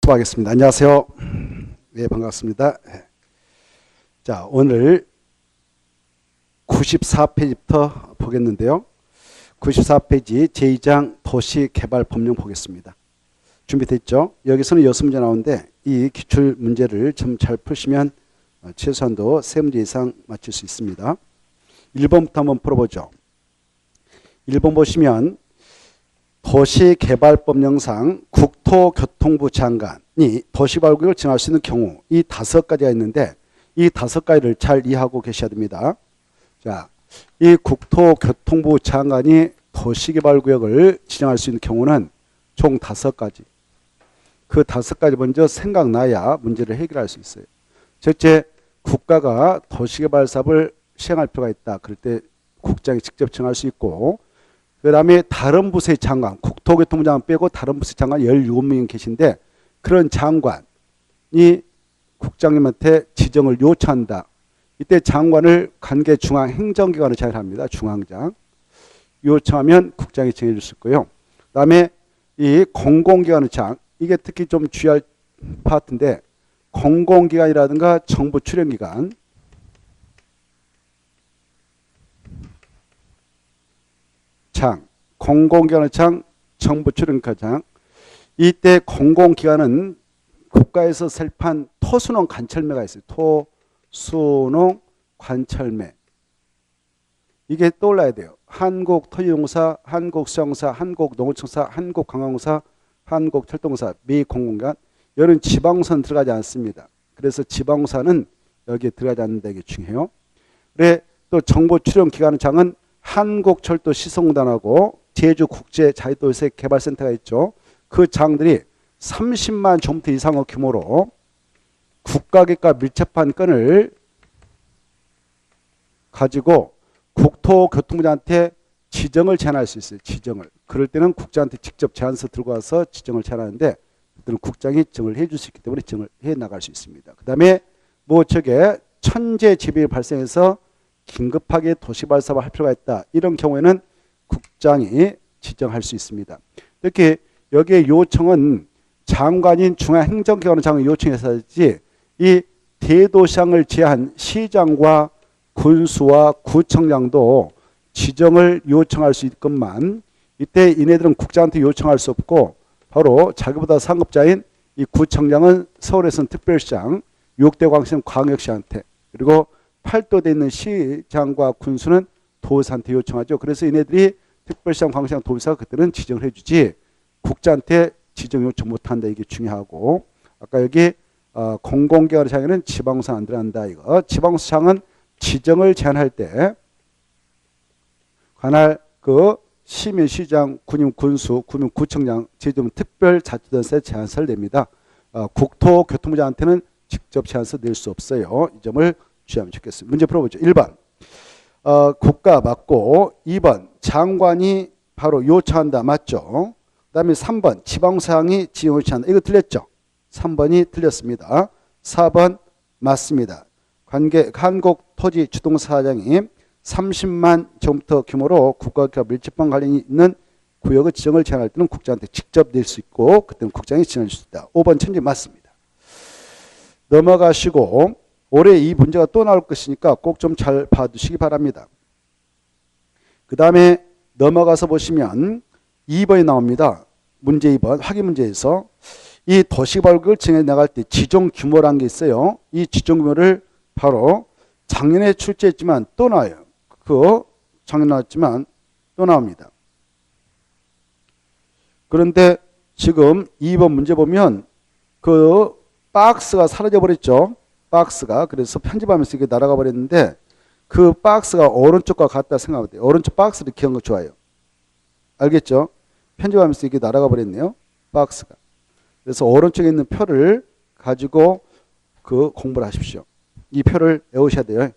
수고하겠습니다. 안녕하세요. 네, 반갑습니다. 자, 오늘 94페이지부터 보겠는데요. 94페이지 제2장 도시개발법령 보겠습니다. 준비됐죠? 여기서는 6문제 나오는데 이 기출문제를 좀 잘 푸시면 최소한도 3문제 이상 맞출 수 있습니다. 1번부터 한번 풀어보죠. 1번 보시면 도시개발법령상 국토교통부 장관이 도시개발구역을 정할 수 있는 경우 이 5가지가 있는데 이 5가지를 잘 이해하고 계셔야 됩니다. 자, 이 국토교통부 장관이 도시개발구역을 지정할 수 있는 경우는 총 5가지. 그 5가지 먼저 생각나야 문제를 해결할 수 있어요. 첫째, 국가가 도시개발 사업을 시행할 필요가 있다. 그럴 때 국장이 직접 정할 수 있고, 그 다음에 다른 부서의 장관, 국토교통부 장관 빼고 다른 부서의 장관 17명이 계신데 그런 장관이 국장님한테 지정을 요청한다. 이때 장관을 관계 중앙행정기관으로 제안합니다. 중앙장. 요청하면 국장이 정해줄 수 있고요. 그 다음에 이 공공기관의 장, 이게 특히 좀 주의할 파트인데 공공기관이라든가 정부 출연기관, 장, 공공기관의 장, 정부 출연기관 장. 이때 공공기관은 국가에서 설립한 토수농 관철매가 있어요. 토수농 관철매. 이게 떠올라야 돼요. 한국토지공사, 한국수영사, 한국농어청사, 한국관광공사, 한국철도공사, 미공공기관. 이런 지방공사는 들어가지 않습니다. 그래서 지방공사는 여기에 들어가지 않는다. 이게 중요해요. 그래 또 정부 출연기관의 장은 한국철도시설공단하고 제주국제자유도시개발센터가 있죠. 그 장들이 30만 제곱미터 이상의 규모로 국가기업과 밀접한 건을 가지고 국토교통부장한테 지정을 제안할 수 있어요. 지정을. 그럴 때는 국장한테 직접 제안서 들고 와서 지정을 제안하는데 그때는 국장이 지정을 해줄 수 있기 때문에 지정을 해 나갈 수 있습니다. 그 다음에 뭐 저게 천재지변이 발생해서 긴급하게 도시개발 사업을 할 필요가 있다. 이런 경우에는 국장이 지정할 수 있습니다. 특히 여기에 요청은 장관인 중앙행정기관의 장을 요청해서지 이 대도시장을 제한 시장과 군수와 구청장도 지정을 요청할 수 있건만 이때 이네들은 국장한테 요청할 수 없고 바로 자기보다 상급자인 이 구청장은 서울에서는 특별시장, 6대 광시는 광역시한테, 그리고 팔도되어 있는 시장과 군수는 도지사한테 요청하죠. 그래서 이네들이 특별시장, 광역시장, 도지사가 그때는 지정을 해주지 국장한테 지정 요청 못한다. 이게 중요하고, 아까 여기 공공기관의 장에는 지방공사 안 들어간다. 이거 지방공사장은 지정을 제한할 때 관할 그 시민시장, 군임 군수, 군임 구청장, 제주도면 특별자치단체 제안서를 냅니다. 국토교통부장한테는 직접 제안서 낼 수 없어요. 이 점을 주의하면 좋겠습니다. 문제 풀어보죠. 1번 국가 맞고, 2번 장관이 바로 요청한다. 맞죠? 그 다음에 3번 지방사항이 지정을 요청한다. 이거 틀렸죠? 3번이 틀렸습니다. 4번 맞습니다. 한국토지주동사장이 30만 제곱미터 규모로 국가기업 밀집한 관련이 있는 구역의 지정을 제한할 때는 국장한테 직접 낼 수 있고 그때는 국장이 지정할 수 있다. 5번 천지 맞습니다. 넘어가시고 올해 이 문제가 또 나올 것이니까 꼭 좀 잘 봐두시기 바랍니다. 그 다음에 넘어가서 보시면 2번이 나옵니다. 문제 2번 확인 문제에서 이 도시개발구역을 정해 나갈 때 지정 규모라는 게 있어요. 이 지정 규모를 바로 작년에 출제했지만 또 나와요. 작년 나왔지만 또 나옵니다. 그런데 지금 2번 문제 보면 그 박스가 사라져 버렸죠. 박스가. 그래서 편집하면서 이게 날아가 버렸는데 그 박스가 오른쪽과 같다 생각하면 돼요. 오른쪽 박스를 기억한 거 좋아요. 알겠죠? 편집하면서 이게 날아가 버렸네요. 박스가. 그래서 오른쪽에 있는 표를 가지고 그 공부를 하십시오. 이 표를 외우셔야 돼요.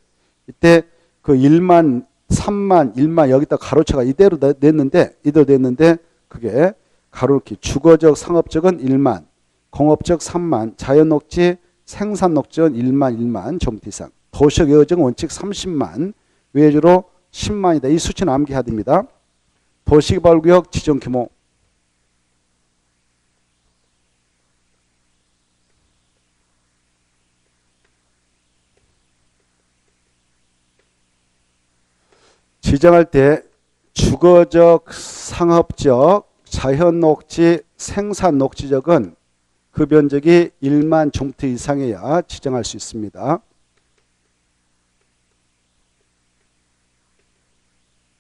이때 그 1만, 3만, 1만 여기다 가로차가 이대로 냈는데 그게 가로놓기 주거적, 상업적은 1만, 공업적 3만, 자연녹지, 생산녹지는 1만 제곱미터 이상, 도시적 여정 원칙 30만, 외주로 10만이다. 이 수치는 암기해야 됩니다. 도시개발구역 지정 규모 지정할 때 주거적, 상업적, 자연녹지, 생산녹지적은 그 면적이 1만 제곱미터 이상이어야 지정할 수 있습니다.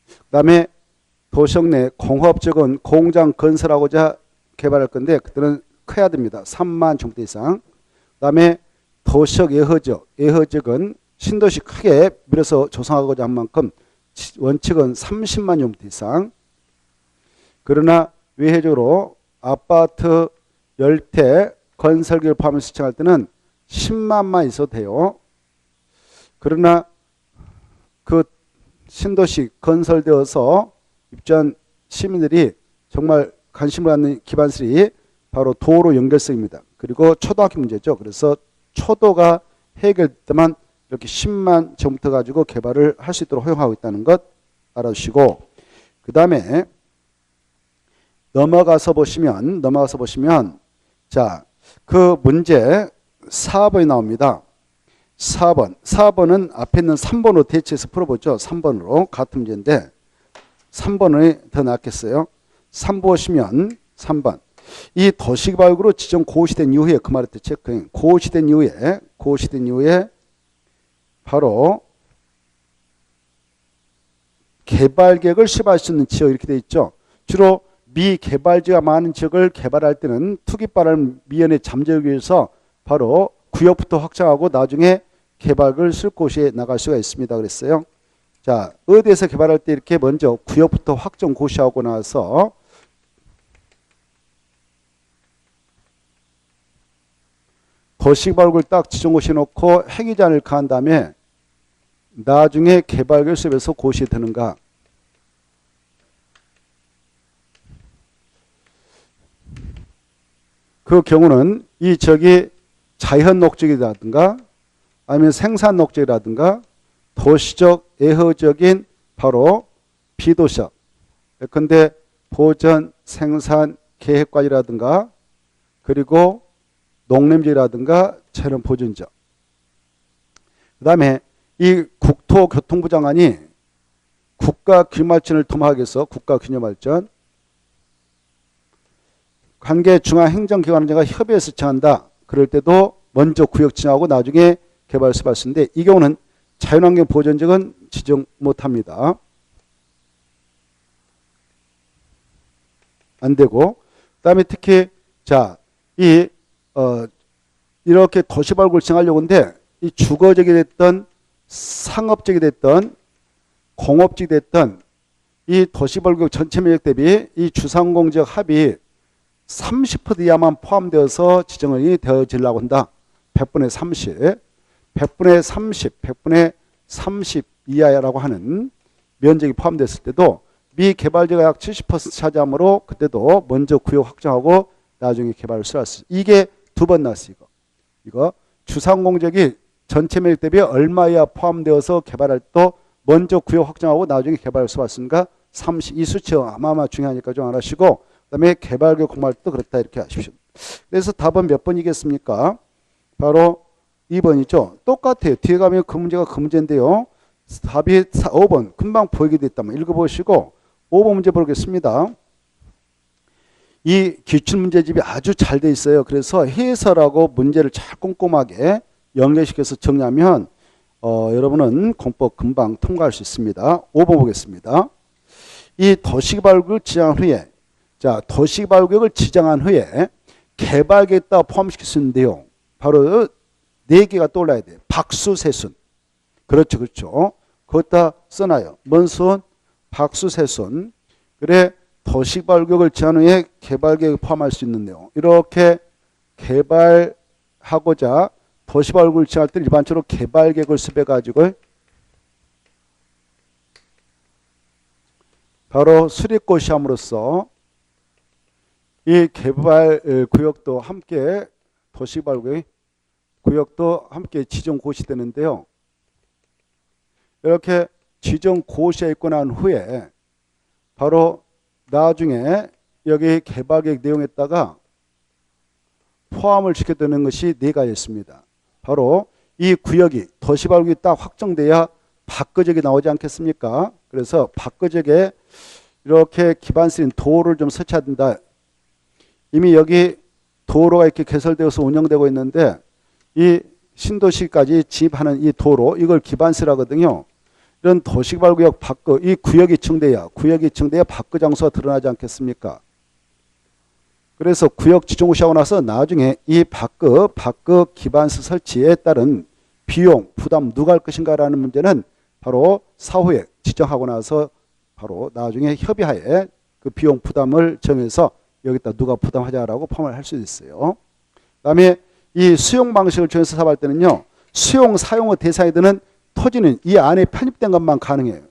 그 다음에 도시역 내 공업적은 공장 건설하고자 개발할 건데 그때는 커야 됩니다. 3만 제곱미터 이상. 그 다음에 도시역 예허적은 신도시 크게 밀어서 조성하고자 한 만큼 원칙은 30만 제곱미터 이상. 그러나 외해적으로 아파트 열태 건설기를 포함해서 시청할 때는 10만만 있어도 돼요. 그러나 그 신도시 건설되어서 입주한 시민들이 정말 관심을 갖는 기반시설이 바로 도로 연결성입니다. 그리고 초등학교 문제죠. 그래서 초도가 해결되면 이렇게 10만 제곱미터 가지고 개발을 할 수 있도록 허용하고 있다는 것 알아주시고, 그 다음에 넘어가서 보시면 자, 그 문제 4번이 나옵니다. 4번은 앞에 있는 3번으로 대체해서 풀어보죠. 3번으로 같은 문제인데 3번이 더 낫겠어요. 3 보시면 3번. 이 도시개발구로 지정 고시된 이후에 그 말을 때 체크해. 고시된 이후에 바로 개발계획을 수립할 수 있는 지역 이렇게 돼 있죠. 주로 미개발지가 많은 지역을 개발할 때는 투기바람 미연에 잠재우기 위해서 바로 구역부터 확장하고 나중에 개발을 쓸 곳에 나갈 수가 있습니다. 그랬어요. 자, 어디에서 개발할 때 이렇게 먼저 구역부터 확정 고시하고 나서 도시개발구를 딱 지정고시해 놓고 행위제한을 가한 다음에 나중에 개발계획 수립해서 고시에 드는가. 그 경우는 이 지역이 자연녹지이라든가 아니면 생산녹지라든가 도시적 예허적인 바로 비도시적 예컨대 보전 생산 계획관이라든가 그리고 농림지라든가 체험 보존지역. 그 다음에 이 국토교통부 장관이 국가균발전을 도모하기 위해서 국가균형발전 관계 중앙행정기관과 협의해서 지정한다. 그럴 때도 먼저 구역 지정하고 나중에 개발 수립할 수 있는데 이 경우는 자연환경 보전지역은 지정 못합니다. 안 되고 그 다음에 특히 자, 이렇게 도시발굴을 지정하려고 하는데 이 주거적이 됐던 상업적이 됐던 공업적이 됐던 이 도시발굴 전체 면적 대비 이 주상공지역 합이 30% 이하만 포함되어서 지정이 되어지려고 한다. 100분의 30, 100분의 30, 100분의 30 이하라고 하는 면적이 포함됐을 때도 미개발지가 약 70% 차지하므로 그때도 먼저 구역 확정하고 나중에 개발을 수할 수 있어요. 이게 두 번 나왔어요. 이거 주상공적이 전체 면적 대비 얼마 이하 포함되어서 개발할 때 먼저 구역 확정하고 나중에 개발을 수할 수 있는가 30. 이 수치가 아마아마 중요하니까 좀 알아주시고 그 다음에 개발계획 공부할때도 그렇다 이렇게 하십시오. 그래서 답은 몇 번이겠습니까? 바로 2번이죠. 똑같아요. 뒤에 가면 그 문제가 그 문제인데요. 답이 5번 금방 보이게 됐다면 읽어보시고 5번 문제 보겠습니다. 이 기출문제집이 아주 잘 돼 있어요. 그래서 해설하고 문제를 잘 꼼꼼하게 연결시켜서 정리하면 여러분은 공법 금방 통과할 수 있습니다. 5번 보겠습니다. 이 도시개발구역을 지정한 후에 자, 도시개발구역을 지정한 후에 개발계획에다 포함시킬 수 있는데요. 바로 4개가 떠올라야 돼요. 박수세순. 그렇죠. 그것다 써놔요. 뭔 순? 박수세순. 그래 도시개발구역을 지정한 후에 개발계획에 포함할 수 있는데요. 이렇게 개발하고자 도시개발구역을 지정할 때 일반적으로 개발계획을 수립해가지고 바로 수립고시함으로써 이 개발 구역도 함께 도시개발 구역도 함께 지정 고시되는데요. 이렇게 지정 고시에 있고 난 후에 바로 나중에 여기 개발계획 내용에다가 포함을 시켜두는 것이 4가지 있습니다. 바로 이 구역이 도시개발구역이 딱 확정돼야 박거적이 나오지 않겠습니까? 그래서 박거지역에 이렇게 기반시인 도로를 좀 설치해야 된다. 이미 여기 도로가 이렇게 개설되어서 운영되고 있는데 이 신도시까지 진입하는 이 도로 이걸 기반시라거든요. 이런 도시개발구역 밖 이 구역이 증대해야 밖 장소가 드러나지 않겠습니까? 그래서 구역 지정구시하고 나서 나중에 이 밖 기반시 설치에 따른 비용 부담 누가 할 것인가라는 문제는 바로 사후에 지정하고 나서 바로 나중에 협의하에 그 비용 부담을 정해서 여기다 누가 부담하자라고 포함을 할 수 있어요. 그다음에 이 수용 방식을 정해서 사업할 때는요. 수용 사용의 대상이 되는 토지는 이 안에 편입된 것만 가능해요.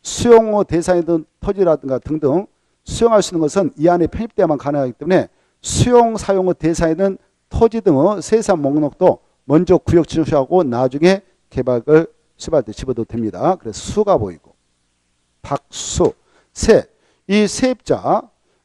수용의 대상이 되는 토지라든가 등등 수용할 수 있는 것은 이 안에 편입돼야만 가능하기 때문에 수용 사용의 대상이 되는 토지 등의 세세한 목록도 먼저 구역 지정하고 나중에 개발을 수립할 때 집어도 됩니다. 그래서 수가 보이고 박수, 세, 이 세입자,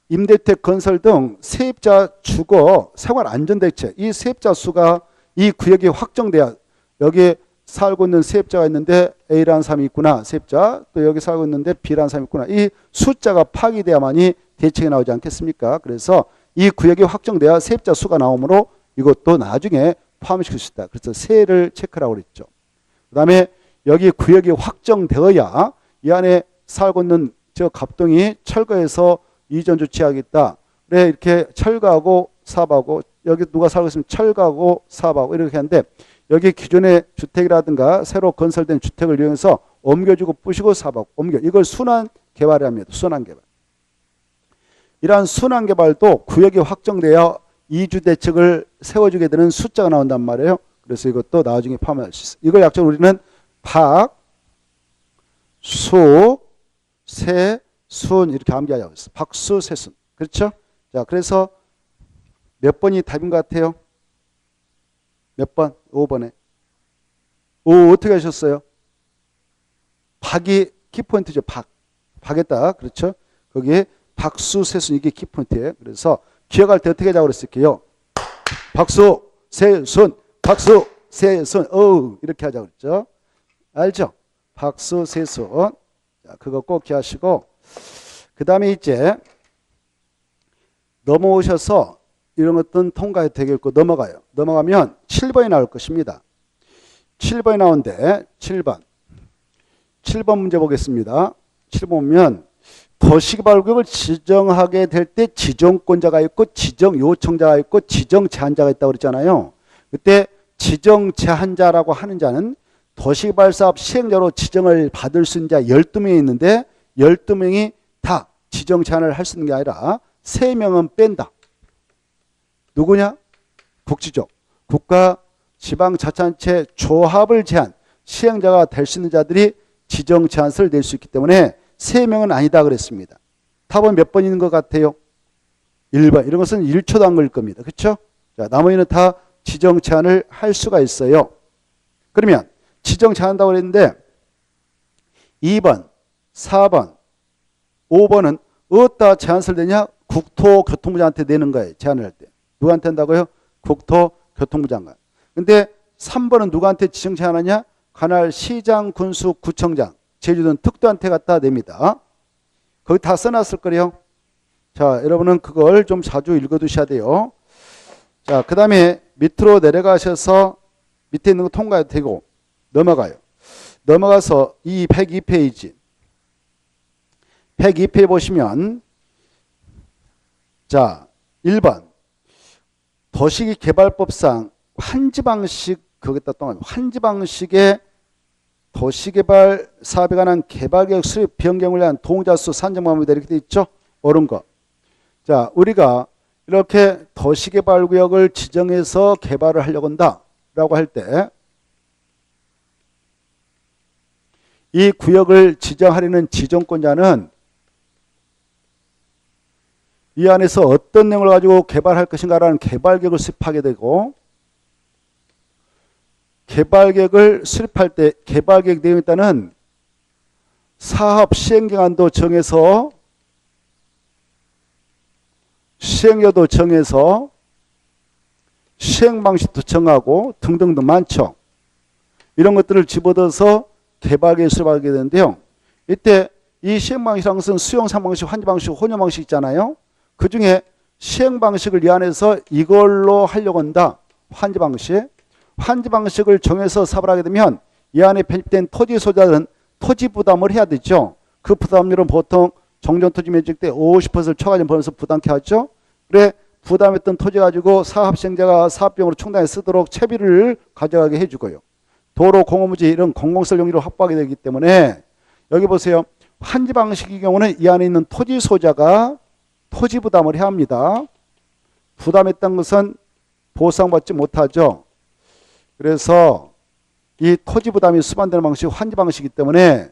임대택 건설 등 세입자 주거 생활안전대책 이 세입자 수가 이 구역이 확정돼야 여기에 살고 있는 세입자가 있는데 A라는 사람이 있구나. 세입자 또 여기 살고 있는데 B라는 사람이 있구나. 이 숫자가 파악돼야만이 대책이 나오지 않겠습니까? 그래서 이 구역이 확정돼야 세입자 수가 나오므로 이것도 나중에 포함시킬 수 있다. 그래서 세를 체크라고 그랬죠. 그 다음에 여기 구역이 확정되어야 이 안에 살고 있는 저 갑동이 철거해서 이전 조치하겠다. 그래 이렇게 철거하고 사업하고 여기 누가 살고 있으면 철거하고 사업하고 이렇게 하는데 여기 기존의 주택이라든가 새로 건설된 주택을 이용해서 옮겨주고 부시고 사업하고 이걸 순환 개발이랍니다. 순환 개발. 이러한 순환 개발도 구역이 확정되어 이주 대책을 세워주게 되는 숫자가 나온단 말이에요. 그래서 이것도 나중에 포함할 수 있어요. 이걸 약적으로 우리는 박, 수, 세, 순 이렇게 암기하자고 했어요. 박수, 세순. 그렇죠? 자, 그래서 몇 번이 답인 것 같아요? 몇 번? 5번에. 오, 어떻게 하셨어요? 박이 키포인트죠. 박. 박에다. 그렇죠? 거기에 박수, 세순 이게 키포인트예요. 그래서 기억할 때 어떻게 하자고 그랬을게요? 박수, 세순, 박수, 세순. 이렇게 하자고 그랬죠? 알죠? 박수, 세순. 자, 그거 꼭 기하시고 그 다음에 이제 넘어오셔서 이런 것들은 통과해도 되겠고 넘어가요. 넘어가면 7번이 나올 것입니다. 7번이 나오는데 7번 문제 보겠습니다. 7번 보면 도시개발구역을 지정하게 될 때 지정권자가 있고 지정 요청자가 있고 지정 제한자가 있다고 그랬잖아요. 그때 지정 제한자라고 하는 자는 도시개발사업 시행자로 지정을 받을 수 있는 자 12명이 있는데 12명이 다 지정 제한을 할 수 있는 게 아니라 3명은 뺀다. 누구냐? 국지적, 국가, 지방자치단체 조합을 제한, 시행자가 될 수 있는 자들이 지정 제한서를 낼 수 있기 때문에 3명은 아니다 그랬습니다. 답은 몇 번 있는 것 같아요? 1번. 이런 것은 1초도 안 걸릴 겁니다. 그렇죠? 자, 나머지는 다 지정 제한을 할 수가 있어요. 그러면 지정 제한한다고 그랬는데 2번, 4번, 5번은 어디다 제한서를 내냐? 국토교통부장한테 내는 거예요. 제한을 할 때. 누구한테 한다고요? 국토교통부 장관. 근데 3번은 누구한테 지정 제한하냐? 관할 시장, 군수, 구청장, 제주도는 특도한테 갖다 냅니다. 거기 다 써놨을 거예요. 자, 여러분은 그걸 좀 자주 읽어두셔야 돼요. 자, 그 다음에 밑으로 내려가셔서 밑에 있는 거 통과해도 되고 넘어가요. 넘어가서 이 102페이지 102페이지 보시면 자 1번 도시개발법상 환지방식 거기다 또 환지방식의 도시개발 사업에 관한 개발계획 수립 변경을 위한 동의자수 산정마무리다 이렇게 돼 있죠. 옳은 거. 자, 우리가 이렇게 도시개발구역을 지정해서 개발을 하려고 한다라고 할 때 이 구역을 지정하려는 지정권자는 이 안에서 어떤 내용을 가지고 개발할 것인가라는 개발계획을 수립하게 되고 개발계획을 수립할 때 개발계획 내용에 따른 사업 시행기간도 정해서 시행료도 정해서 시행방식도 정하고 등등등 많죠. 이런 것들을 집어넣어서 개발계획 수립하게 되는데요. 이때 이 시행방식이라는 것은 수용, 사망식, 환지방식, 혼용방식 있잖아요. 그 중에 시행방식을 이 안에서 이걸로 하려고 한다. 환지방식. 환지방식을 정해서 사업을 하게 되면 이 안에 편입된 토지 소유자들은 토지 부담을 해야 되죠. 그 부담률은 보통 정전토지 면적 때 50%를 초과하지 벌면서 부담케 하죠. 그래 부담했던 토지 가지고 사업시행자가 사업비용으로 충당해 쓰도록 채비를 가져가게 해주고요. 도로, 공업무지 이런 공공시설 용지를 확보하게 되기 때문에 여기 보세요. 환지 방식의 경우는 이 안에 있는 토지 소유자가 토지 부담을 해야 합니다. 부담했던 것은 보상받지 못하죠. 그래서 이 토지 부담이 수반되는 방식이 환지 방식이기 때문에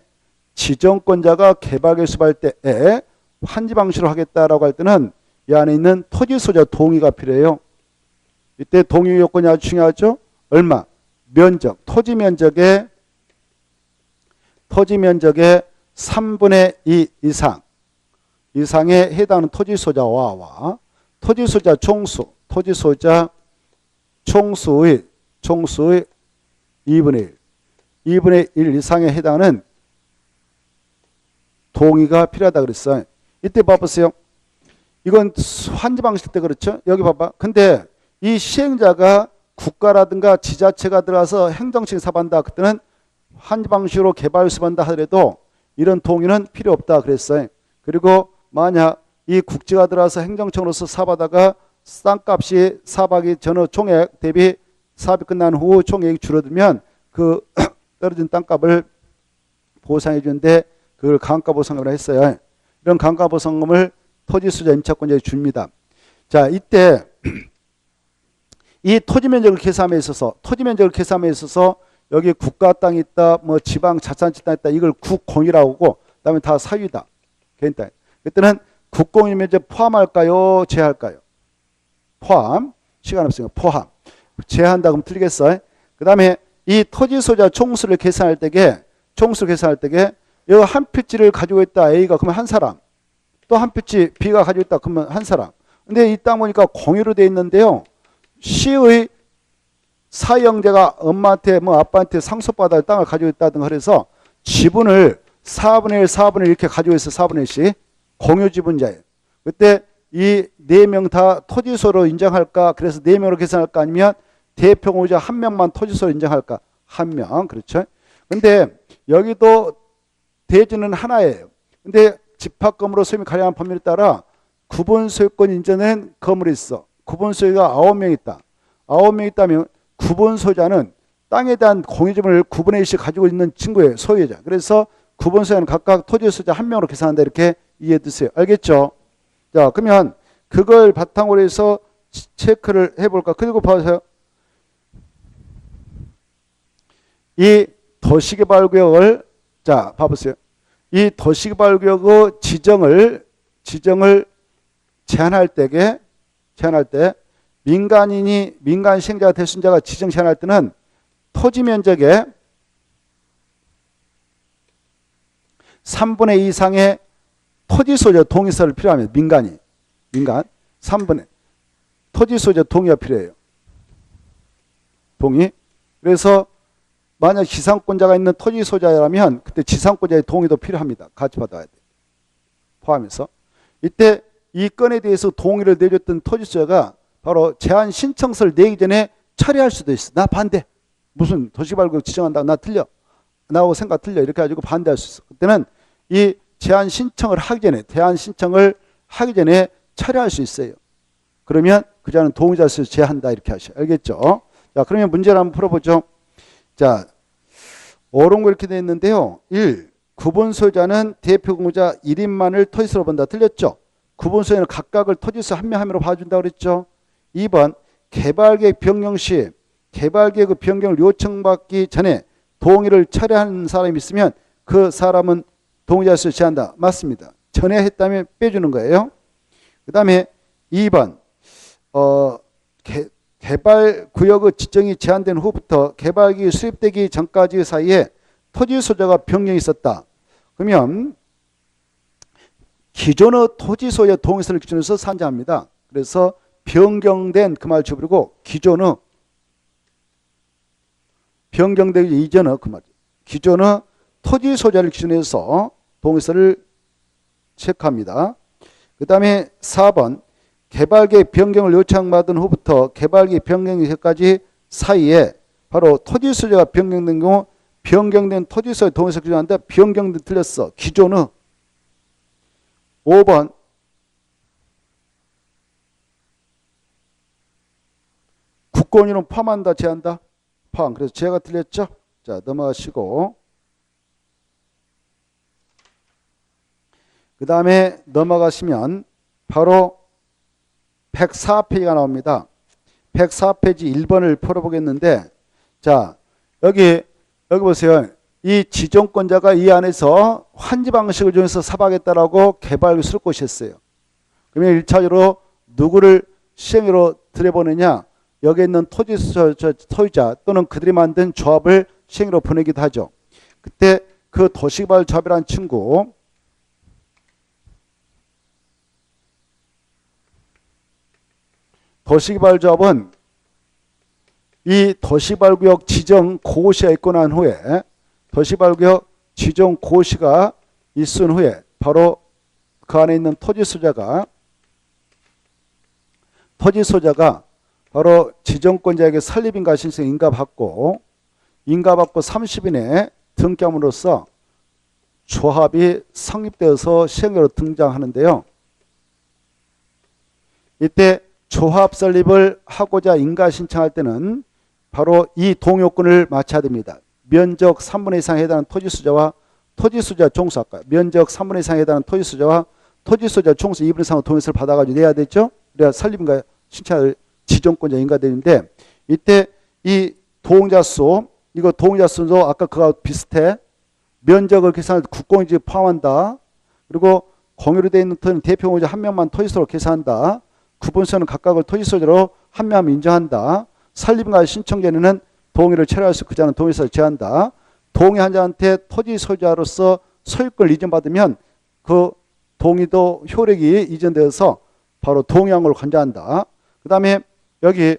지정권자가 개발계획 수립할 때에 환지 방식으로 하겠다라고 할 때는 이 안에 있는 토지 소유자 동의가 필요해요. 이때 동의 요건이 아주 중요하죠. 얼마? 면적, 토지 면적의 3분의 2 이상에 해당하는 토지 소유자와 토지 소유자 총수, 토지 소유자 총수의 2분의 1 이상에 해당하는 동의가 필요하다 그랬어요. 이때 봐보세요. 이건 환지 방식 때 그렇죠. 여기 봐봐. 근데 이 시행자가 국가라든가 지자체가 들어가서 행정청 사업한다. 그때는 환지 방식으로 개발 수반다 하더라도 이런 동의는 필요 없다 그랬어요. 그리고 만약 이 국지가 들어가서 행정청으로서 사업하다가 땅값이 사업하기 전후 총액 대비 사업이 끝난 후 총액이 줄어들면 그 떨어진 땅값을 보상해 주는데 그걸 감가보상금을 했어요. 이런 감가보상금을 토지소유자 임차권자에 줍니다. 자, 이때 이 토지 면적을 계산함에 있어서 여기 국가 땅이 있다, 뭐 지방 자산지 땅이 있다, 이걸 국공이라고 하고, 그다음에 다 사유다. 개인 땅. 그때는 국공유 면적 포함할까요? 제한할까요? 포함. 시간 없으니까 포함. 제한한다 그러면 틀리겠어요? 그다음에 이 토지 소유자 총수를 계산할 때에 여기 한 필지를 가지고 있다 A가 그러면 한 사람, 또 한 필지 B가 가지고 있다 그러면 한 사람. 근데 이 땅 보니까 공유로 돼 있는데요. 시의 사형제가 엄마한테 뭐 아빠한테 상속받아 땅을 가지고 있다든가 그래서 지분을 4분의 1, 4분의 1 이렇게 가지고 있어. 4분의 1씩 공유 지분자예요. 그때 이 4명 다 토지소로 인정할까? 그래서 4명으로 계산할까? 아니면 대표 공유자 1명만 토지소로 인정할까? 1명. 그렇죠? 근데 여기도 대지는 하나예요. 근데 집합건물로 소임이 가려한 법률에 따라 구분 소유권 인정된 건물이 있어. 구분 소유가 9명 있다. 9명 있다면 구분 소유자는 땅에 대한 공유지분을 9분의 1씩 가지고 있는 친구예요. 소유자. 그래서 구분 소유자는 각각 토지 소유자 1명으로 계산한다. 이렇게 이해해 두세요. 알겠죠? 자, 그러면 그걸 바탕으로 해서 체크를 해볼까? 그리고 봐보세요. 이 도시개발구역을 자 봐보세요. 이 도시개발구역의 지정을 제한할 때 민간 시행자가 대순자가 지정 제한할 때는 토지 면적의 3분의 2 이상의 토지 소유자 동의서를 필요합니다. 민간 3분의 토지 소유자 동의가 필요해요. 동의. 그래서 만약 지상권자가 있는 토지 소유자라면 그때 지상권자의 동의도 필요합니다. 같이 받아야 돼. 포함해서. 이때 이 건에 대해서 동의를 내줬던 토지 소유자가 바로 제한 신청서를 내기 전에 처리할 수도 있어. 나 반대. 무슨 도시개발구역 지정한다. 나 틀려. 나하고 생각 틀려. 이렇게 가지고 반대할 수 있어. 그때는 이 제한 신청을 하기 전에 처리할 수 있어요. 그러면 그자는 동의자 수를 제한한다. 이렇게 하셔. 알겠죠? 자, 그러면 문제를 한번 풀어보죠. 자, 옳은 거 이렇게 되어 있는데요. 1. 구분 소유자는 대표 공유자 1인만을 토지소로 본다. 틀렸죠? 구분 소유자는 각각을 토지소 한 명 한 명으로 봐준다고 그랬죠? 2번. 개발계획 변경 시 개발계획 변경을 요청받기 전에 동의를 철회하는 사람이 있으면 그 사람은 동의자 수를 제한한다. 맞습니다. 전에 했다면 빼주는 거예요. 그 다음에 2번. 개발구역의 지정이 제한된 후부터 개발계획이 수립되기 전까지 사이에 토지 소유자가 변경이 있었다. 그러면 기존의 토지 소유자 동의서를 기준으로 해서 산정합니다. 그래서 변경된 그 말 줘버리고 기존의 변경되기 이전의 그 말 기존의 토지 소유자를 기준으로 해서 동의서를 체크합니다. 그 다음에 4번 개발계획 변경을 요청받은 후부터 개발계획 변경일까지 사이에 바로 토지소재가 변경된 경우 변경된 토지소재 동의서 규정한다. 변경된 틀렸어. 기존의 5번 국권이론 포함한다 제한다. 포함. 그래서 제가 틀렸죠. 자 넘어가시고 그 다음에 넘어가시면 바로 104페이지가 나옵니다. 104페이지 1번을 풀어보겠는데 자 여기 보세요. 이 지정권자가 이 안에서 환지 방식을 정해서 사박했다라고 개발을 쓸 것이 했어요. 그러면 1차적으로 누구를 시행으로 들여보내냐. 여기 있는 토지자 또는 그들이 만든 조합을 시행으로 보내기도 하죠. 그때 그 도시개발 조합이라는 친구 도시개발조합은 이 도시개발구역 지정 고시가 있고 난 후에 도시개발구역 지정 고시가 있은 후에 바로 그 안에 있는 토지소자가 바로 지정권자에게 설립인가 신청 인가받고 30일 내에 등기함으로써 조합이 성립되어서 시행으로 등장하는데요. 이때 조합 설립을 하고자 인가 신청할 때는 바로 이 동요건을 맞춰야 됩니다. 면적 3분의 2상에 해당하는 토지소자와 토지소자 종수 아까 면적 3분의 2상에 해당하는 토지소자와 토지소자 종수 2분의 3의 동의서를 받아가지고 내야 되죠. 그래야 설립인가 신청할 지정권자 인가되는데 이때 이 도용자 수 이거 도용자 수도 아까 그거와 비슷해. 면적을 계산할 때 국공유지 포함한다. 그리고 공유로 되어 있는 토지는 대표공유자 한 명만 토지소로 계산한다. 구분서는 각각을 토지소재로 한 명 인정한다. 설립인가 신청자는 동의를 철회할 수 그자는 동의서를 제한다. 동의한 자한테 토지소유자로서 소유권을 이전받으면 그 동의도 효력이 이전되어서 바로 동의한 걸 관장한다. 그 다음에 여기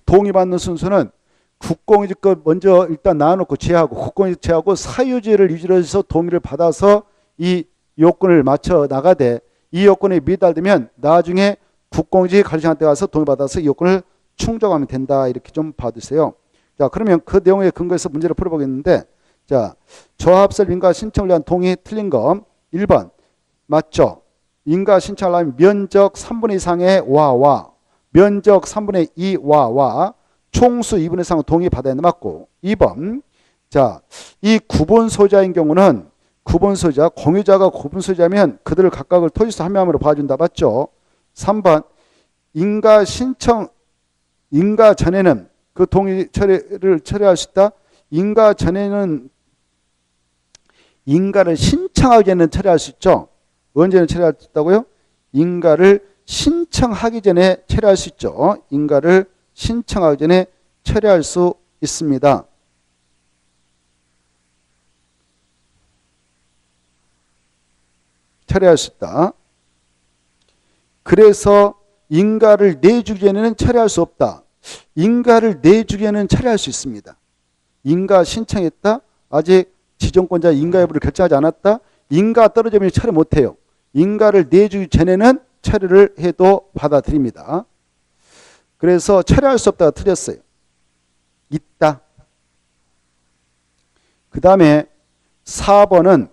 동의받는 순서는 국공유지 것 먼저 일단 나눠놓고 제하고 국공유지 제하고 사유지를 유지로 해서 동의를 받아서 이 요건을 맞춰 나가되 이 요건에 미달되면 나중에 국공유지 관리자한테 가서 동의받아서 이 요건을 충족하면 된다. 이렇게 좀 봐두세요. 자 그러면 그 내용에 근거해서 문제를 풀어보겠는데 자 조합설 인가 신청을 위한 동의 틀린 거 1번 맞죠? 인가 신청하려면 면적 3분의 2상의 와와 면적 3분의 2 와와 총수 2분의 3을 동의받아야 되는 맞고 2번 자 이 구분소유자인 경우는 구분소유자 공유자가 구분소유자면 그들을 각각을 토지소 한 명으로 봐준다 맞죠? 3번 인가 신청 인가 전에는 그 동의 처리를 처리할 수 있다. 인가 전에는 인가를 신청하기 전에는 처리할 수 있죠. 언제는 처리할 수 있다고요? 인가를 신청하기 전에 처리할 수 있죠. 인가를 신청하기 전에 처리할 수 있습니다. 처리할 수 있다. 그래서 인가를 내주기 전에는 처리할 수 없다. 인가를 내주기 전에는 처리할 수 있습니다. 인가 신청했다. 아직 지정권자 인가 여부를 결정하지 않았다. 인가 떨어지면 처리 못해요. 인가를 내주기 전에는 처리를 해도 받아들입니다. 그래서 처리할 수 없다가 틀렸어요. 있다. 그 다음에 4번은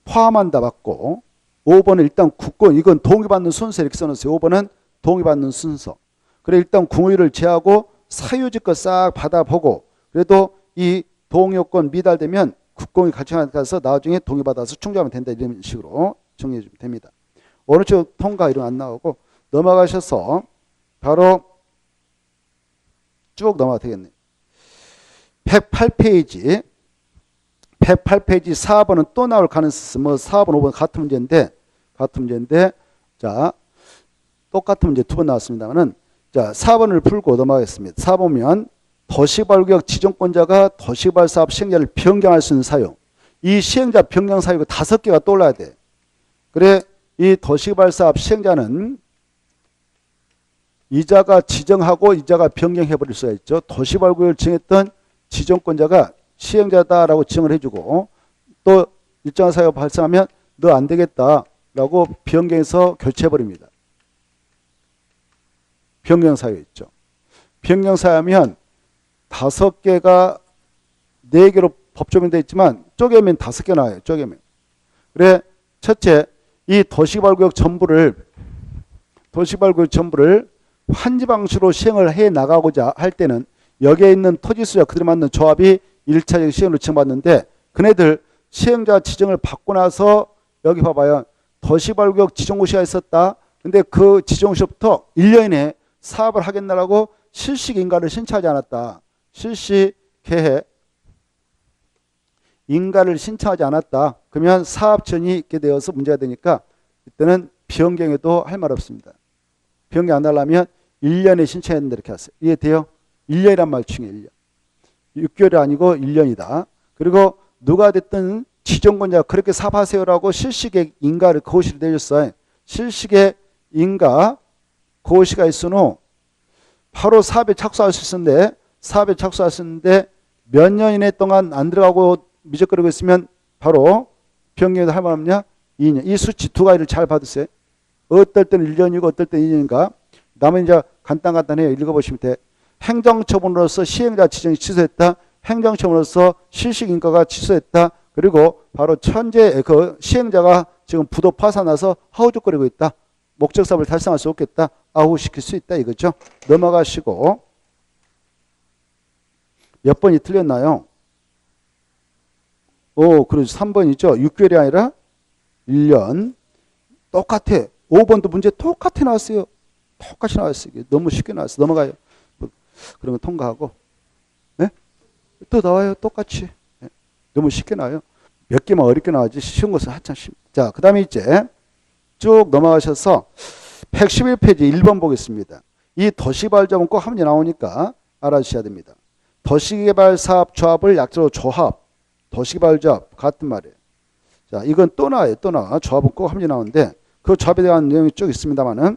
포함한다 맞고 5번은 일단 국권 이건 동의받는 순서 이렇게 써놓으세요. 5번은 동의받는 순서. 그래 일단 공유를 제하고 사유지 거 싹 받아보고 그래도 이 동의요건 미달되면 국공이 같이 가서 나중에 동의받아서 충족하면 된다 이런 식으로 정리해 주면 됩니다. 어느 쪽 통과 이런 안 나오고 넘어가셔서 바로 쭉 넘어가 되겠네요. 108페이지 4번은 또 나올 가능성이 뭐 4번 5번 같은 문제인데 자 똑같은 문제 두 번 나왔습니다만은 자 4번을 풀고 넘어가겠습니다. 4보면 도시개발구역 지정권자가 도시개발 사업 시행자를 변경할 수 있는 사유. 이 시행자 변경 사유가 5개가 떠올라야 돼. 그래 이 도시개발 사업 시행자는 이자가 지정하고 이자가 변경해버릴 수가 있죠. 도시개발구역을 정했던 지정권자가 시행자다라고 지정을 해주고 또 일정한 사유가 발생하면 너 안 되겠다라고 변경해서 교체해버립니다. 변경 사유 있죠. 변경 사유하면 5개가 4개로 법조문이 되어 있지만 쪼개면 5개 나와요. 쪼개면. 그래 첫째 이 도시개발구역 전부를 환지 방식으로 시행을 해 나가고자 할 때는 여기에 있는 토지수자 그들에 맞는 조합이 1차적 시행으로 지정받는데 그네들 시행자 지정을 받고 나서 여기 봐봐요. 도시개발구역 지정고시가 있었다. 근데 그 지정고시부터 1년 이내에 사업을 하겠다라고 실시인가를 신청하지 않았다. 실시계획 인가를 신청하지 않았다. 그러면 사업전이 있게 되어서 문제가 되니까 이때는 변경에도 할 말 없습니다. 변경 안 하려면 1년에 신청해야 된다 이렇게 하세요. 이해돼요? 1년이란 말 중에 1년. 6개월이 아니고 1년이다. 그리고 누가 됐든 지정권자가 그렇게 사업하세요라고 실시계획 인가를 고시를 내줬어요. 실시계획 인가 고시가 있은 후 바로 사업에 착수할 수 있는데 몇 년 이내 동안 안 들어가고 미적거리고 있으면 바로 변경에도 할 말 없냐? 2년. 이 수치 두 가지를 잘 받으세요. 어떨 때는 1년이고 어떨 때는 2년인가. 남은 이제 간단해요. 읽어보시면 돼. 행정처분으로서 시행자 지정이 취소했다. 행정처분으로서 실시인가가 취소했다. 그리고 바로 현재 그 시행자가 지금 부도 파산나서 허우적거리고 있다. 목적 사업을 달성할 수 없겠다. 아웃시킬 수 있다 이거죠. 넘어가시고 몇 번이 틀렸나요? 그렇죠. 3번이죠. 6개월이 아니라 1년. 똑같아. 5번도 문제 똑같이 나왔어요. 똑같이 나왔어요. 너무 쉽게 나왔어요. 넘어가요. 그러면 통과하고. 네? 또 나와요. 똑같이. 네. 너무 쉽게 나와요. 몇 개만 어렵게 나와지 쉬운 것은 한참 쉽니다. 자, 그 다음에 이제 쭉 넘어가셔서 111페이지 1번 보겠습니다. 이 도시개발조합은 꼭 한문이 나오니까 알아주셔야 됩니다. 도시개발사업조합을 약자로 조합, 도시개발조합 같은 말이에요. 자, 이건 또 나와요. 또 나와. 조합은 꼭 한문이 나오는데 그 조합에 대한 내용이 쭉 있습니다만은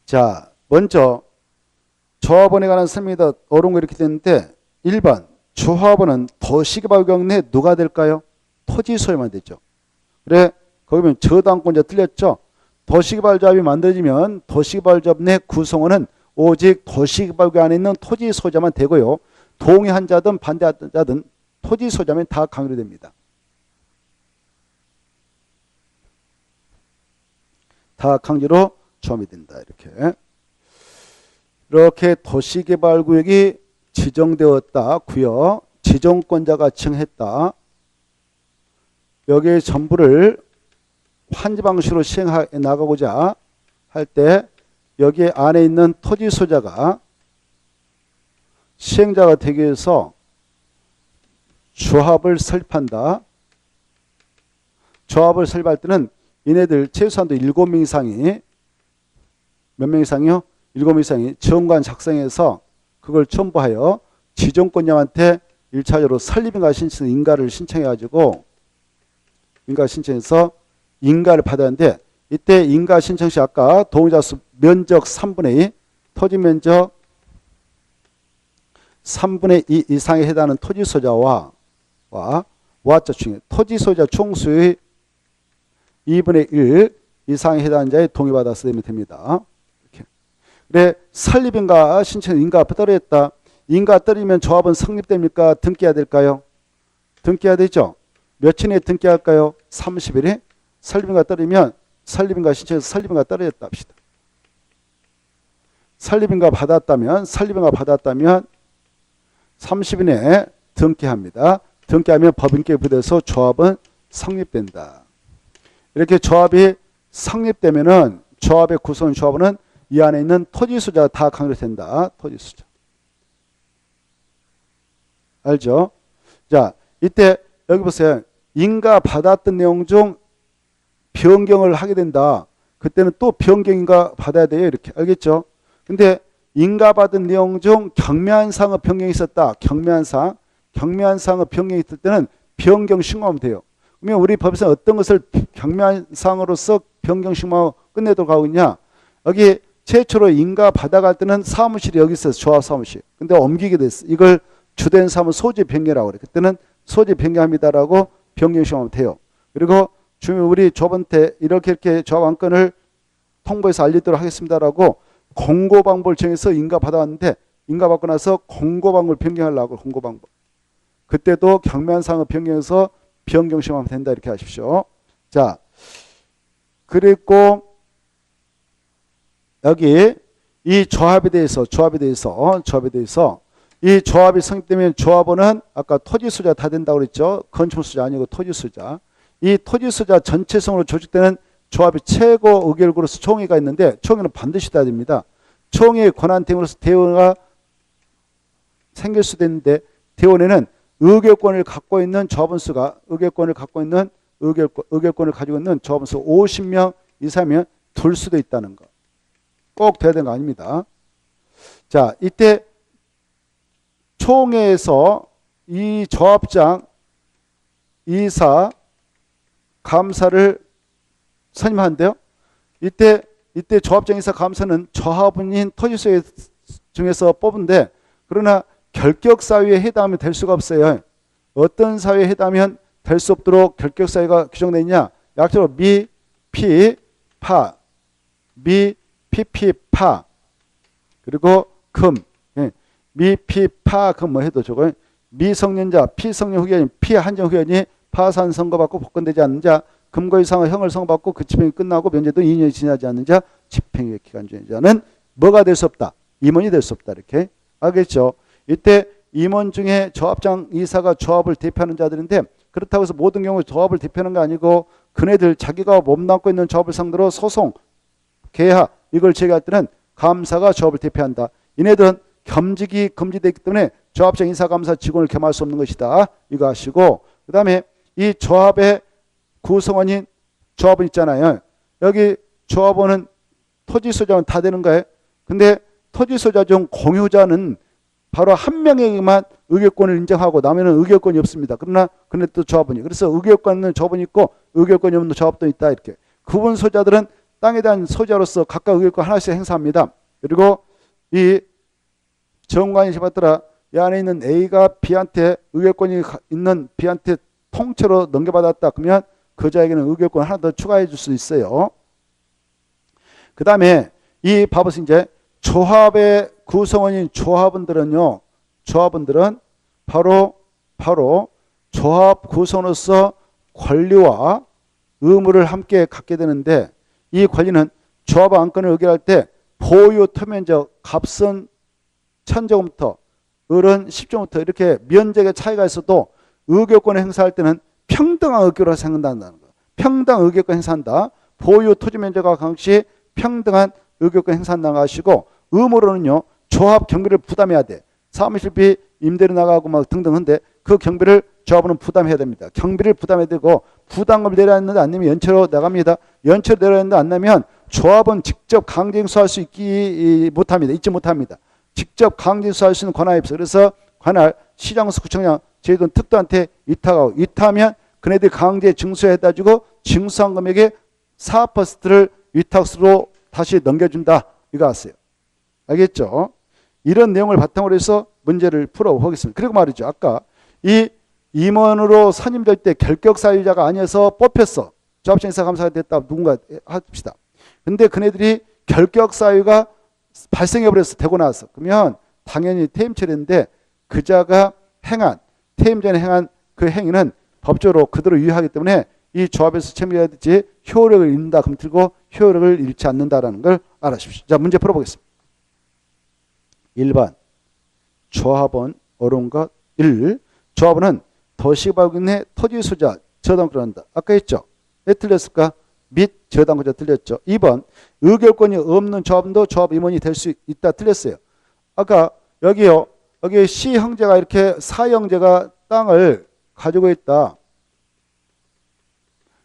자, 먼저 조합원에 관한 설명이 어려운 거 이렇게 되는데 1번 조합원은 도시개발구역 내 누가 될까요? 토지 소유만 되죠. 그래 거기 보면 저당권자 틀렸죠. 도시개발조합이 만들어지면 도시개발조합 내 구성원은 오직 도시개발구역 안에 있는 토지 소유자만 되고요. 동의한 자든 반대한 자든 토지 소유자면 다 강요가 됩니다. 다 강제로 조합이 된다. 이렇게 도시개발구역이 지정되었다. 구역 지정권자가 지정했다. 여기에 전부를 환지 방식으로 시행해 나가고자 할 때 여기 안에 있는 토지 소유자가 시행자가 되기 위해서 조합을 설립한다. 조합을 설립할 때는 이네들 최소한도 7명 이상이 몇 명 이상이요? 7명 이상이 지원관 작성해서 그걸 첨부하여 지정권자한테 1차적으로 설립인가 신청 인가를 신청해가지고 인가 신청해서 인가를 받았는데 이때 인가 신청 시 아까 동의자 수 면적 3분의 2 토지 면적 3분의 2 이상에 해당하는 토지 소유자와 와자 중에 토지 소유자 총수의 2분의 1 이상에 해당하는 자에 동의받아서 되면 됩니다. 이렇게. 그래 설립인가 신청 인가 떨어졌다. 인가 떨어지면 조합은 성립됩니까? 등기해야 될까요? 등기해야 되죠. 며칠에 등기할까요? 30일에 설립인가 떨어지면 설립인가 신청해서 설립인가 떨어졌다 합시다. 설립인가 받았다면 30일 내에 등기합니다. 등기하면 법인격이 부여돼서 조합은 성립된다. 이렇게 조합이 성립되면은 조합의 구성 조합원은 이 안에 있는 토지 소유자가 다 강조된다. 토지 소유자. 알죠? 자, 이때 여기 보세요. 인가 받았던 내용 중 변경을 하게 된다. 그때는 또 변경인가 받아야 돼요. 이렇게 알겠죠? 근데 인가 받은 내용 중 경미한 사항의 변경이 있었다. 경미한 사항의 변경이 있을 때는 변경 신고하면 돼요. 그러면 우리 법에서 어떤 것을 경미한 사항으로서 변경 신고하고 끝내도록 하고 있냐? 여기 최초로 인가 받아갈 때는 사무실이 여기 있어서 조합 사무실. 근데 옮기게 됐어. 이걸 주된 사무 소지 변경이라고 그래. 그때는 소재 변경합니다라고 변경 시험하면 돼요. 그리고 우리 조합한테 이렇게 조합 안건을 통보해서 알리도록 하겠습니다라고 공고 방법을 정해서 인가 받아왔는데 인가 받고 나서 공고 방법을 변경하려고 공고 방법. 그때도 경미한사항을 변경해서 변경 시험하면 된다 이렇게 하십시오. 자, 그리고 여기 이 조합에 대해서 이 조합이 성립되면 조합원은 아까 토지소유자 다 된다고 그랬죠. 건축소유자 아니고 토지소유자. 이 토지소유자 전체성으로 조직되는 조합이 최고 의결구로서 총회가 있는데 총회는 반드시 돼야 됩니다. 총회의 권한 대행으로서 대원가 생길 수도 있는데 대원에는 의결권을 갖고 있는 조합원 수가 의결권을 가지고 있는 조합원 수 50명 이상이면 둘 수도 있다는 거. 꼭 돼야 되는 거 아닙니다. 자, 이때 총회에서 이 조합장, 이사, 감사를 선임하는데요. 이때 조합장, 이사, 감사는 조합원인 토지소유 중에서 뽑은데 그러나 결격사유에 해당하면 될 수가 없어요. 어떤 사유에 해당하면 될 수 없도록 결격사유가 규정되어 있냐. 약적으로 미, 피, 파, 미, 피, 피, 파 그리고 금. 미, 피, 파, 금 뭐 해도 저거 미성년자, 피성년 후견인, 피한정 후견이 파산 선고받고 복권되지 않는 자, 금고 이상의 형을 선고받고 그 집행이 끝나고 면제도 2년이 지나지 않는 자, 집행유예 기간 중인 자는 뭐가 될 수 없다. 임원이 될 수 없다. 이렇게 알겠죠. 이때 임원 중에 조합장, 이사가 조합을 대표하는 자들인데 그렇다고 해서 모든 경우 조합을 대표하는 거 아니고 그네들 자기가 몸담고 있는 조합을 상대로 소송, 계약 이걸 제기할 때는 감사가 조합을 대표한다. 이네들은 겸직이 금지되기 때문에 조합장, 이사, 감사, 직원을 겸할 수 없는 것이다. 이거 하시고 그 다음에 이 조합의 구성원인 조합원 있잖아요. 여기 조합원은 토지소유자는 다 되는 거예요. 근데 토지소유자 중 공유자는 바로 한 명에게만 의결권을 인정하고 나머지는 의결권이 없습니다. 그러나 또 조합원이. 그래서 의결권 있는 조합원이 있고 의결권이 없는 조합도 있다. 이렇게. 구분 소유자들은 땅에 대한 소유자로서 각각 의결권 하나씩 행사합니다. 그리고 이 정관이 잡았더라. 이 안에 있는 A가 B한테 의결권이 있는 B한테 통째로 넘겨받았다. 그러면 그 자에게는 의결권 하나 더 추가해 줄 수 있어요. 그 다음에 이 봐보세요. 이제 조합의 구성원인 조합원들은 바로 조합 구성원으로서 권리와 의무를 함께 갖게 되는데 이 권리는 조합 안건을 의결할 때 보유 토면적 값은 1000제곱미터, 을은 10제곱미터 이렇게 면적의 차이가 있어도 의결권을 행사할 때는 평등한 의결을 행사한다는 거예요. 평등 의결권 행사한다. 보유 토지 면적과 관계시 평등한 의결권 행사한다는 거 아시고 의무로는요. 조합 경비를 부담해야 돼. 사무실비 임대료 나가고 막 등등한데 그 경비를 조합은 부담해야 됩니다. 경비를 부담해야 되고 부담금을 내려야 했는데 안 내면 연체로 나갑니다. 연체로 내려야 했는데 안 내면 조합은 직접 강제 인수할 수 있지 못합니다. 직접 강제 인수할 수 있는 권한이 없어요. 그래서 관할 시장수 구청장 제도는 특도한테 위탁하고 위탁하면 그네들이 강제 증수해다 주고 증수한 금액의 4%를 위탁수로 다시 넘겨준다. 이거 아세요? 알겠죠? 이런 내용을 바탕으로 해서 문제를 풀어보겠습니다. 그리고 말이죠. 아까 이 임원으로 선임될 때 결격사유자가 아니어서 뽑혔어. 조합장 이사 감사가 됐다. 누군가 합시다. 근데 그네들이 결격사유가 발생해버렸어. 되고 나서. 그러면 당연히 퇴임 처리인데 그자가 퇴임 전에 행한 그 행위는 법적으로 그대로 유효하기 때문에 이 조합에서 채무해야 되지 효력을 잃는다. 그럼 들고 효력을 잃지 않는다라는 걸 알아주십시오. 자, 문제 풀어보겠습니다. 1번 조합원 옳은 것 1. 조합원은 도시개발구역의 토지소유자 저당권을 한다. 아까 했죠. 왜 틀렸을까? 및 저당권자 틀렸죠. 2번 의결권이 없는 조합원도 조합 임원이 될 수 있다. 틀렸어요. 아까 여기요. 여기 C 형제가 이렇게 사 형제가 땅을 가지고 있다.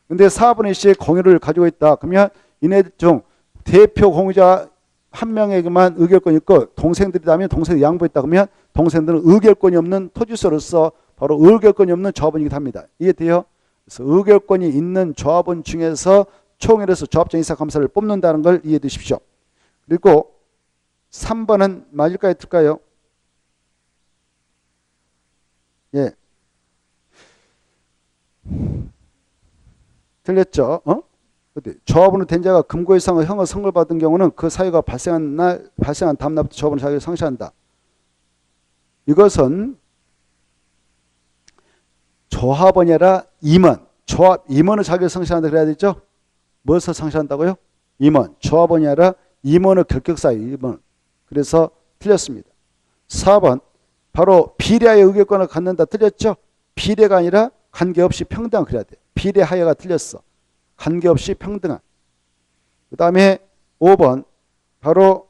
근데 4분의 C의 공유를 가지고 있다. 그러면 이네 중 대표 공유자 한 명에게만 의결권이 있고 동생들이라면 동생이 양보했다. 그러면 동생들은 의결권이 없는 토지소로서 바로 의결권이 없는 조합원이기도 합니다. 이해돼요? 그래서 의결권이 있는 조합원 중에서 총회에서 조합장 이사 감사를 뽑는다는 걸 이해해 두십시오. 그리고 3번은 맞을까요? 틀까요? 예. 틀렸죠? 어디? 조합원으로 된 자가 금고 이상의 형을 선고를 받은 경우는 그 사유가 발생한 다음날부터 조합원의 자격을 상실한다. 이것은 조합원이 아니라 임원. 조합 임원의 자격을 상실한다 그래야 되죠? 무엇을 상실한다고요? 임원. 조합원이 아니라 임원의 결격사유. 임원. 그래서 틀렸습니다. 4번 바로 비례하여 의결권을 갖는다. 틀렸죠? 비례가 아니라 관계없이 평등한 그래야 돼. 비례하여가 틀렸어. 관계없이 평등한. 그 다음에 5번 바로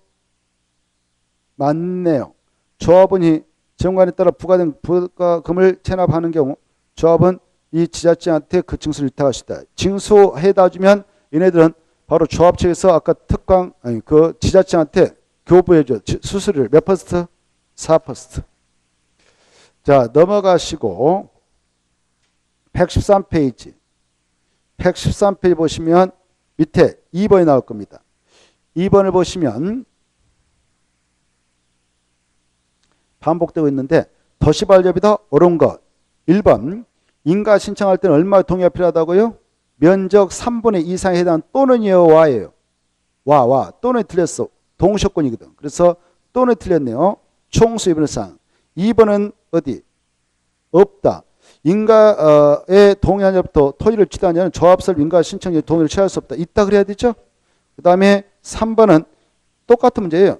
맞네요. 조합원이 정관에 따라 부과된 부과금을 체납하는 경우 조합은 이 지자체한테 그 징수를 위탁할 수 있다. 징수해다 주면 얘네들은 바로 조합 측에서 아까 그 지자체한테 교부해줘. 수수료를 몇 퍼센트? 4%. 자, 넘어가시고 113페이지. 113페이지 보시면 밑에 2번이 나올 겁니다. 2번을 보시면 반복되고 있는데 도시발접이다 옳은 것. 1번 인가 신청할 때는 얼마 동의가 필요하다고요? 면적 3분의 2 이상에 해당 또는이요 와예요. 와 또는 틀렸어. 동시효권이거든. 그래서 또는 틀렸네요. 총수 2분의 3. 2번은 어디? 없다. 인가에 동의한 자부터 토지를 취득한 자는 조합설 인가 신청에 동의를 취할 수 없다. 있다 그래야 되죠. 그 다음에 3번은 똑같은 문제예요.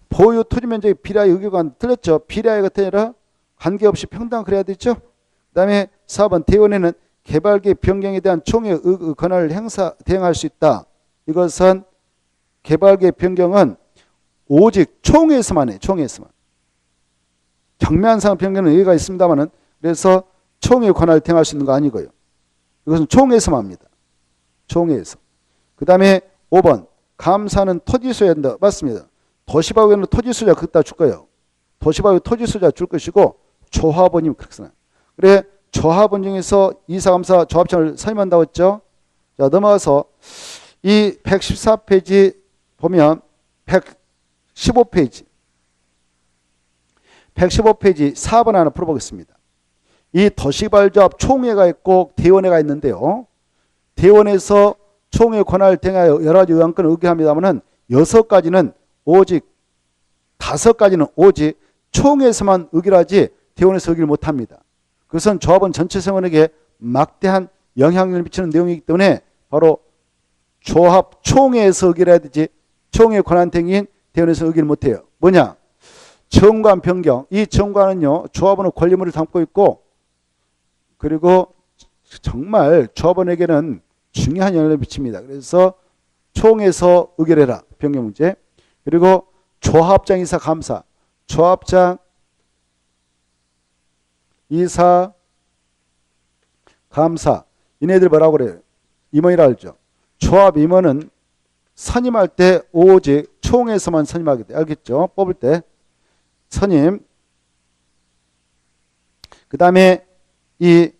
보유 토지 면적이 비례하여 의결관 틀렸죠. 비례하여가 아니라 관계없이 평등한 그래야 되죠. 그 다음에 4번 대원에는 개발계획 변경에 대한 총회 권한을 대행할 수 있다. 이것은 개발계획 변경은 오직 총회에서만 해. 총회에서만. 경미한 상황 변경은 의의가 있습니다만은 그래서 총회 권한을 대행할 수 있는 거 아니고요. 이것은 총회에서만 합니다. 총회에서. 그 다음에 5번 감사는 토지 소유한다. 맞습니다. 도시발견은 토지 소유자 그따 줄 거예요. 도시발견 토지 소유자 줄 것이고 조합원이면 그렇게 써요. 그래 조합원 중에서 이사감사 조합장을 선임한다고 했죠. 자 넘어가서 이 114페이지 보면 115페이지 4번 하나 풀어보겠습니다. 이 도시발조합 총회가 있고 대원회가 있는데요. 대원에서 총회 권한을 대행하여 여러 가지 의안권을 의결합니다만은 6가지는 오직 5가지는 오직 총회에서만 의결하지 대원에서 의결 못합니다. 그것은 조합원 전체 생원에게 막대한 영향력을 미치는 내용이기 때문에 바로 조합 총회에서 의결해야 되지 총회 권한 대행인 대원에서 의결 못해요. 뭐냐? 정관 변경. 이 정관은요 조합원의 권리물을 담고 있고 그리고 정말 조합원에게는 중요한 영향을 미칩니다. 그래서 총회에서 의결해라. 변경 문제. 그리고 조합장 이사 감사. 조합장 이사 감사. 이네들 뭐라고 그래요? 임원이라 알죠. 조합 임원은 선임할 때 오직 총회에서만 선임하게 돼. 알겠죠? 뽑을 때 선임. 그 다음에 이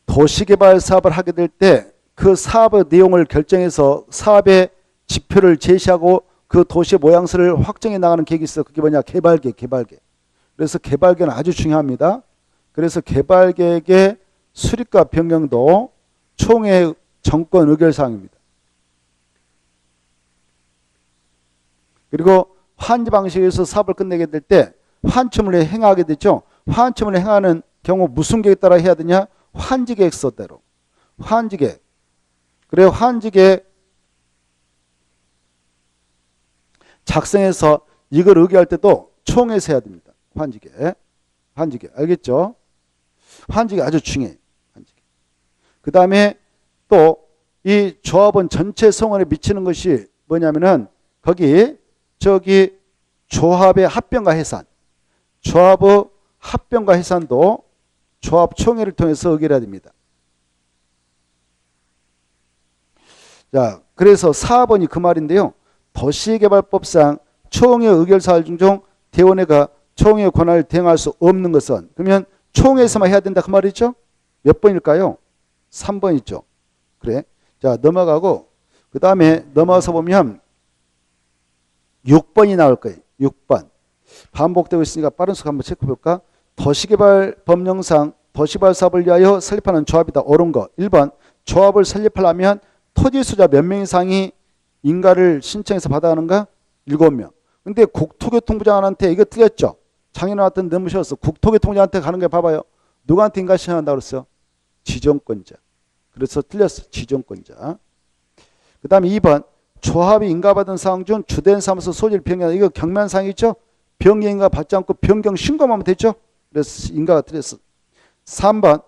도시개발 사업을 하게 될 때 그 사업의 내용을 결정해서 사업의 지표를 제시하고 그 도시의 모양새를 확정해 나가는 계획이 있어. 그게 뭐냐? 개발계획. 그래서 개발계획은 아주 중요합니다. 그래서 개발계획의 수립과 변경도 총회 정권 의결사항입니다. 그리고 환지 방식에서 사업을 끝내게 될 때 환점을 행하게 되죠. 환점을 행하는 경우 무슨 계획에 따라 해야 되냐? 환지계획서대로. 환지계획. 그래요. 환지계획 작성해서 이걸 의결할 때도 총회에서 해야 됩니다. 환지계획. 알겠죠? 환지계획 아주 중요해요. 그 다음에 또 이 조합원 전체 성원에 미치는 것이 뭐냐면은 거기 조합의 합병과 해산. 조합의 합병과 해산도 조합총회를 통해서 의결해야 됩니다. 자, 그래서 4번이 그 말인데요. 도시개발법상 총회 의결사항 중 대원회가 총회 권한을 대행할 수 없는 것은 그러면 총회에서만 해야 된다 그 말이죠. 몇 번일까요? 3번이죠. 그래. 자 넘어가고 그 다음에 넘어가서 보면 6번이 나올 거예요. 6번. 반복되고 있으니까 빠른 속도 한번 체크해볼까? 도시개발 법령상 도시발 사업을 위하여 설립하는 조합이다. 옳은 거. 1번 조합을 설립하려면 토지 소유자 몇 명 이상이 인가를 신청해서 받아가는가? 7명. 근데 국토교통부 장관한테 이거 틀렸죠? 작년에 나왔던 너무 쉬웠어. 국토교통부장한테 가는 게 봐봐요. 누구한테 인가 신청한다고 그랬어? 지정권자. 그래서 틀렸어. 지정권자. 그 다음에 2번. 조합이 인가받은 사항 중 주된 사무소 소지를 변경한다. 이거 경면사항 있죠? 변경 인가 받지 않고 변경 신고만 하면 됐죠? 그래서 인가가 틀렸어. 3번.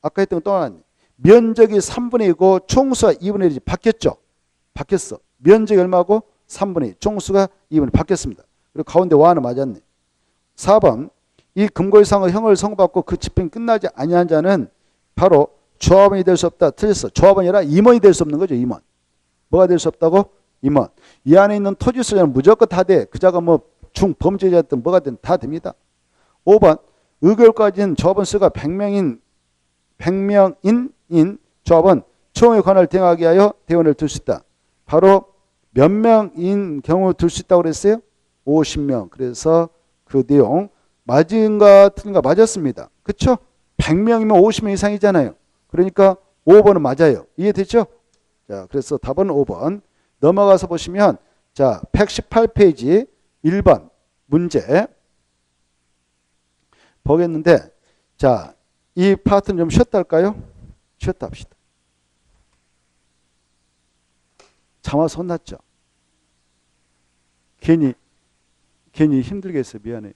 아까 했던 거 또 하나. 면적이 3분의 2고 총수가 2분의 1이 바뀌었죠? 바뀌었어. 면적이 얼마고? 3분의 2. 총수가 2분의 1 바뀌었습니다. 그리고 가운데 와는 맞았네. 4번. 이 금고이상의 형을 선고받고 그 집행이 끝나지 아니한 자는 바로 조합원이 될 수 없다. 틀렸어. 조합원이 아니라 임원이 될 수 없는 거죠. 임원. 뭐가 될 수 없다고? 임원. 이 안에 있는 토지 소유자는 무조건 다 돼. 그자가 뭐 중범죄자든 뭐가 든 다 됩니다. 5번. 의결까지는 조합원 수가 100명인 조합원 총회 관할을 대행하기 위하여 대원을 둘 수 있다. 바로 몇 명인 경우 둘 수 있다고 그랬어요? 50명. 그래서 그 내용 맞은가 틀린가? 맞았습니다. 그렇죠? 100명이면 50명 이상이잖아요. 그러니까 5번은 맞아요. 이해됐죠? 자, 그래서 답은 5번. 넘어가서 보시면 자, 118페이지 1번 문제 보겠는데 자, 이 파트는 좀 쉬었다 할까요? 쉬었다 합시다. 참아서 혼났죠? 괜히 힘들게 해서 미안해요.